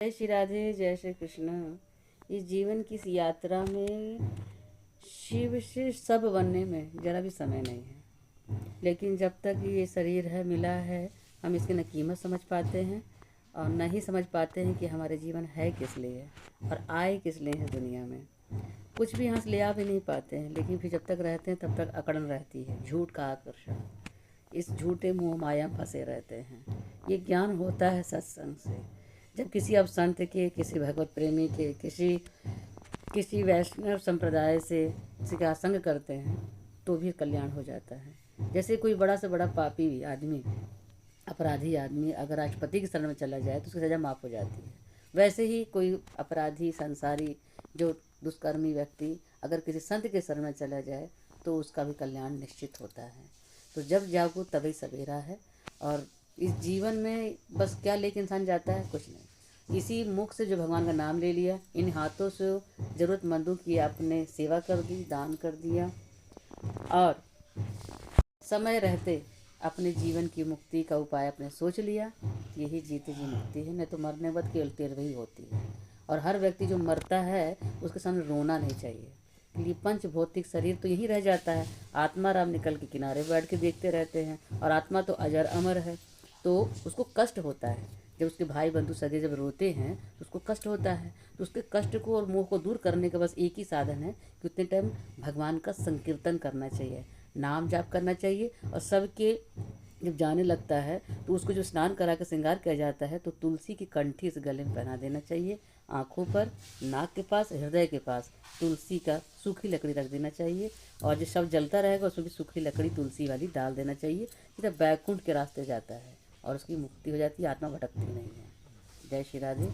जय श्री राधे, जय श्री कृष्ण। इस जीवन की इस यात्रा में शिव से सब बनने में जरा भी समय नहीं है। लेकिन जब तक ये शरीर है, मिला है, हम इसकी न कीमत समझ पाते हैं और न ही समझ पाते हैं कि हमारे जीवन है किस लिए और आए किस लिए है दुनिया में। कुछ भी यहाँ से ले आ भी नहीं पाते हैं, लेकिन फिर जब तक रहते हैं तब तक अकड़न रहती है, झूठ का आकर्षण। इस झूठे मोह माया में फंसे रहते हैं। ये ज्ञान होता है सत्संग से। जब किसी अब संत के, किसी भगवत प्रेमी के, किसी किसी वैष्णव संप्रदाय से किसी का संग करते हैं तो भी कल्याण हो जाता है। जैसे कोई बड़ा से बड़ा पापी आदमी, अपराधी आदमी अगर राष्ट्रपति की शरण में चला जाए तो उसकी सज़ा माफ़ हो जाती है। वैसे ही कोई अपराधी, संसारी, जो दुष्कर्मी व्यक्ति अगर किसी संत के शरण में चला जाए तो उसका भी कल्याण निश्चित होता है। तो जब जागो तभी सवेरा है। और इस जीवन में बस क्या लेके इंसान जाता है? कुछ नहीं। इसी मुख से जो भगवान का नाम ले लिया, इन हाथों से ज़रूरतमंदों की आपने सेवा कर दी, दान कर दिया, और समय रहते अपने जीवन की मुक्ति का उपाय आपने सोच लिया। यही जीते जी मुक्ति है, नहीं तो मरने बाद केवल तेरहवीं होती है। और हर व्यक्ति जो मरता है उसके सामने रोना नहीं चाहिए, क्योंकि पंच भौतिक शरीर तो यहीं रह जाता है। आत्मा राम निकल के किनारे बैठ के देखते रहते हैं, और आत्मा तो अजर अमर है। तो उसको कष्ट होता है जब उसके भाई बंधु सगे जब रोते हैं तो उसको कष्ट होता है। तो उसके कष्ट को और मोह को दूर करने का बस एक ही साधन है कि उतने टाइम भगवान का संकीर्तन करना चाहिए, नाम जाप करना चाहिए। और सबके जब जाने लगता है तो उसको जो स्नान करा कर श्रृंगार किया जाता है तो तुलसी की कंठी इस गले में पहना देना चाहिए। आँखों पर, नाक के पास, हृदय के पास तुलसी का सूखी लकड़ी रख देना चाहिए। और जो शव जलता रहेगा उसमें भी सूखी लकड़ी तुलसी वाली डाल देना चाहिए। सीधा बैकुंठ के रास्ते जाता है और उसकी मुक्ति हो जाती है, आत्मा भटकती नहीं है। जय श्री राधे।